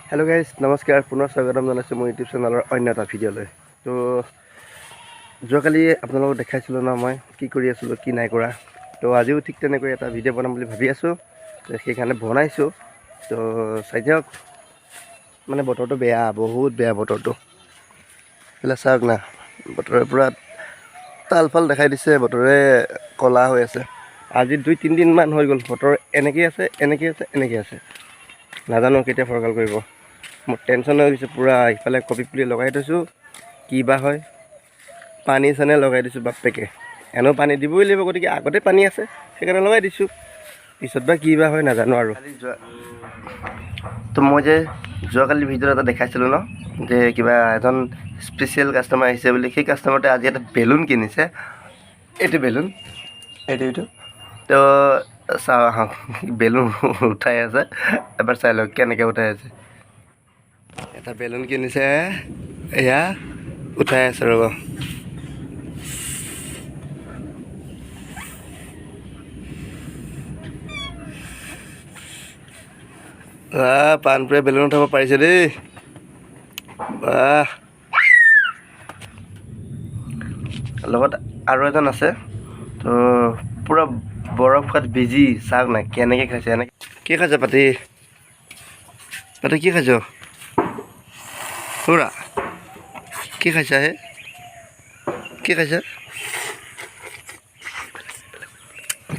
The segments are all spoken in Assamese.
हेलो गाइस नमस्कार पुनः स्वागतम जनाइছোঁ মোৰ ইউটিউব চেনেলৰ অন্য এটা ভিডিঅ'লৈ। তো যোৱাকালি আপোনালোকক দেখাইছিলোঁ ন মই কি কৰি আছিলোঁ কি নাই কৰা। তো আজিও ঠিক তেনেকৈ এটা ভিডিঅ' বনাম বুলি ভাবি আছোঁ, তো সেইকাৰণে বনাইছোঁ। তো চাই দিয়ক, মানে বতৰটো বেয়া, বহুত বেয়া বতৰটো। এইফালে চাওক না, বতৰে পূৰা তালফাল দেখাই দিছে, বতৰে ক'লা হৈ আছে। আজি 2-3 দিনমান হৈ গ'ল বতৰ এনেকৈ আছে এনেকৈ আছে, নাজানো কেতিয়া ফৰকাল কৰিব। মোৰ টেনশ্যন হৈ গৈছে পূৰা। ইফালে কবি পুলি লগাই থৈছোঁ, কি বা হয়, পানী চানী লগাই দিছোঁ বাপেকে। এনেও পানী দিবই লাগিব, গতিকে আগতে পানী আছে সেইকাৰণে লগাই দিছোঁ, পিছত বা কি বা হয় নাজানো আৰু। তো মই যে যোৱাকালি ভিডিঅ' এটা দেখাইছিলোঁ ন, যে কিবা এজন স্পেচিয়েল কাষ্টমাৰ আহিছে বুলি। সেই কাষ্টমাৰটোৱে আজি এটা বেলুন কিনিছে, এইটো বেলুন, এইটো তো চাওঁ আহক, বেলুন উঠাই আছে। এবাৰ চাই লওক কেনেকৈ উঠাই আছে। এটা বেলুন কিনিছে, এয়া উঠাই আছে ৰ'ব। পাণপুৰে বেলুন উঠাব পাৰিছে দেই, বাহ। লগত আৰু এজন আছে, তো পূৰা বৰফ খোৱাত বিজি। চাওক নাই কেনেকৈ খাইছে, এনেকৈ কি খাইছে পাতি কি খাইছ পুৰা, কি খাইছা হে, কি খাইছা,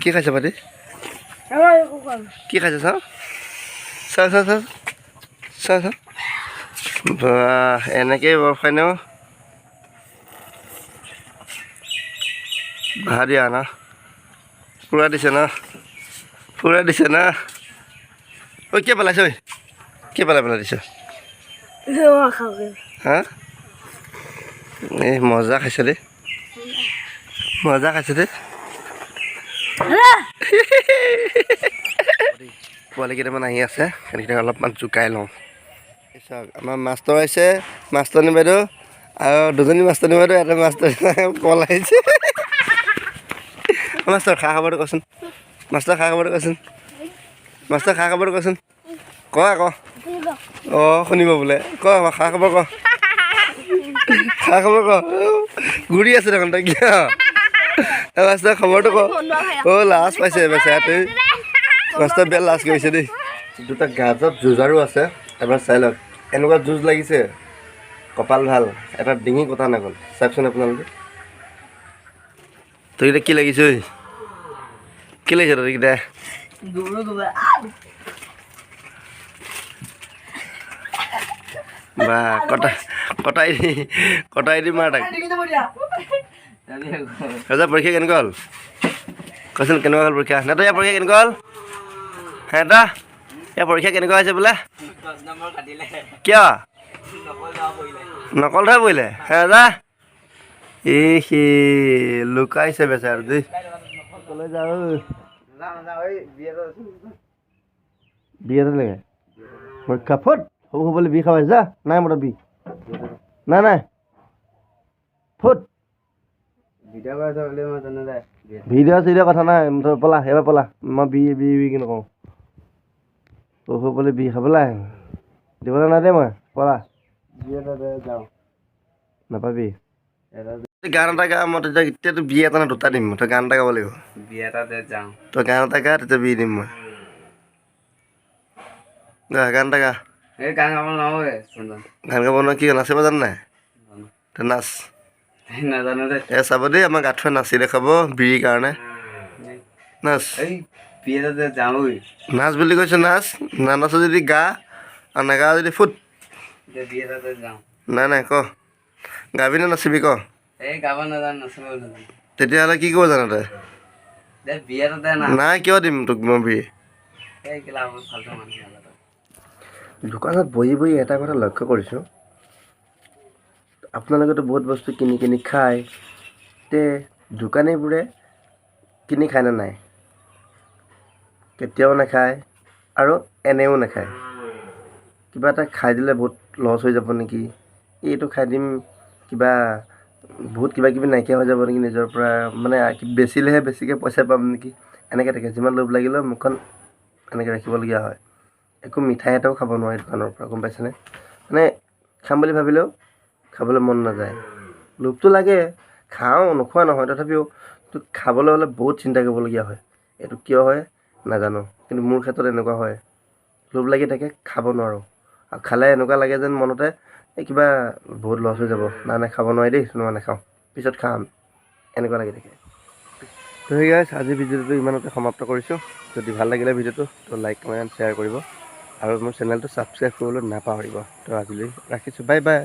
কি খাইছা পাতি, কি খাইছা চাওঁ চাওঁ চাওঁ চাওঁ চাওঁ চাওঁ, বাহ এনেকেই বৰফ খাই ন। বাহা দিয়া না, পূৰা দিছে না, পূৰা দিছে না। ঐ কি পেলাইছ, ঐ কি পেলাই দিছ হা? এই মজা খাইছে দেই, মজা খাইছে দেই। পোৱালি কেইটামান আহি আছে, সেইকেইটা অলপমান জোকাই লওঁ। চাওক আমাৰ মাষ্টৰ আহিছে, মাষ্টৰনী বাইদেউ আৰু দুজনী মাষ্টৰনী বাইদেউ, এটা মাষ্টৰ পল আহিছে। মাষ্টৰ খা খবৰটো কচোন, মাষ্টৰ খা খবৰটো কচোন, মাষ্টৰ খা খবৰটো কচোন, ক আকৌ। অঁ শুনিব বোলে, ক খা খবৰ ক, খা খবৰ ক। ঘূৰি আছে দেখোন তই কিয়, মাষ্টৰ খবৰটো ক। অঁ লাজ পাইছে বেচেৰাটো, মাষ্টৰ বেয়া লাজ কৰিছে দেই। দুটা গাজত যুঁজাৰু আছে, এবাৰ চাই লওক। এনেকুৱা যুঁজ লাগিছে, কপাল ভাল, এটা ডিঙি কটা নগ'ল। চাওকচোন আপোনালোকে, তইকেইটা কি লাগিছে, ঐ কি লাগিছে তইকেইটা। বা কটাই দি মাৰ তাক। ৰজা পৰীক্ষা কেনেকুৱা হ'ল কচোন, কেনেকুৱা হ'ল পৰীক্ষা? না তই ইয়াৰ পৰীক্ষা কেনেকুৱা হ'ল? হে এটা ইয়াৰ পৰীক্ষা কেনেকুৱা হৈছে বোলে? কিয় নকল ধৰা পৰিলে? হে ৰাজা এই সি লুকাইছে বেচাৰ দেই। কলৈ যাওঁ, বিয়া এটা লাগে পৰীক্ষা ফুট হ'ব হ'বলৈ বি খাব যা। নাই মোৰ বি নাই নাই ফুট ভিডিঅ' চিডিঅ' কথা নাই, মুঠতে পলা এইবাৰ পলা। মই বি বি বি কি নকওঁ, সৰু পোৱালি বি খাবলৈ দিবলৈ নাই দেই। মই পলা যাওঁ নাপাবি। গান এটা গা, মই তেতিয়া এতিয়াতো বি এটা নে দুটা দিম। তই গান এটা গাব লাগিব, বি এটা দে যাওঁ। তই গান এটা গা, তেতিয়া বি দিম মই। গা গান এটা গা। এই গান গাব নোৱাৰোঁ, গান গাব নোৱাৰোঁ। কি নাচিব জান নাই? তই নাচ। নাজানো দে। এই চাব দেই, আমাৰ গাঁঠুৱে নাচি দেখাব বিৰিৰ কাৰণে। নাচ, বি এটা যাওঁ। নাচ বুলি কৈছোঁ, নাচ। নানাচ যদি গা, আৰু নাগা যদি ফুট। নাই নাই ক, গাবি নে নাচিবি ক? এই গাব নাজানো, নাচিব নাজানো। তেতিয়াহ'লে কি কৰিব জানো তই? নাই কিয় দিম তোক মই বি? দোকানত বহি বহি এটা কথা লক্ষ্য কৰিছোঁ, আপোনালোকেতো বহুত বস্তু কিনি কিনি খায়, তে দোকানীবোৰে কিনি খায়নে নাই? কেতিয়াও নাখায়, আৰু এনেও নাখায়। কিবা এটা খাই দিলে বহুত লছ হৈ যাব নেকি, এইটো খাই দিম, কিবা বহুত কিবা কিবি নাইকিয়া হৈ যাব নেকি নিজৰ পৰা, মানে বেচিলেহে বেছিকৈ পইচা পাম নেকি, এনেকৈ থাকে। যিমান লোভ লাগিলেও মুখখন এনেকৈ ৰাখিবলগীয়া হয়। একো মিঠাই এটাও খাব নোৱাৰি দোকানৰ পৰা, গম পাইছেনে? মানে খাম বুলি ভাবিলেও খাবলৈ মন নাযায়। লোভটো লাগে, খাওঁ নোখোৱা নহয়, তথাপিও খাবলৈ হ'লে বহুত চিন্তা কৰিবলগীয়া হয়। এইটো কিয় হয় নাজানো, কিন্তু মোৰ ক্ষেত্ৰত এনেকুৱা হয়। লোভ লাগি থাকে, খাব নোৱাৰোঁ। আৰু খালে এনেকুৱা লাগে যেন মনতে এই কিবা বহুত লছ হৈ যাব, নাই খাব নোৱাৰি দেই, মই নাখাওঁ, পিছত খাম, এনেকুৱা লাগি থাকে। তো সেই গাইছ, আজি ভিডিঅ'টো ইমানতে সমাপ্ত কৰিছোঁ। যদি ভাল লাগিলে ভিডিঅ'টো তো লাইক কমেণ্ট শ্বেয়াৰ কৰিব আৰু মোৰ চেনেলটো ছাবস্ক্ৰাইব কৰিবলৈ নাপাহৰিব। তো আজিলৈ ৰাখিছোঁ, বাই বাই।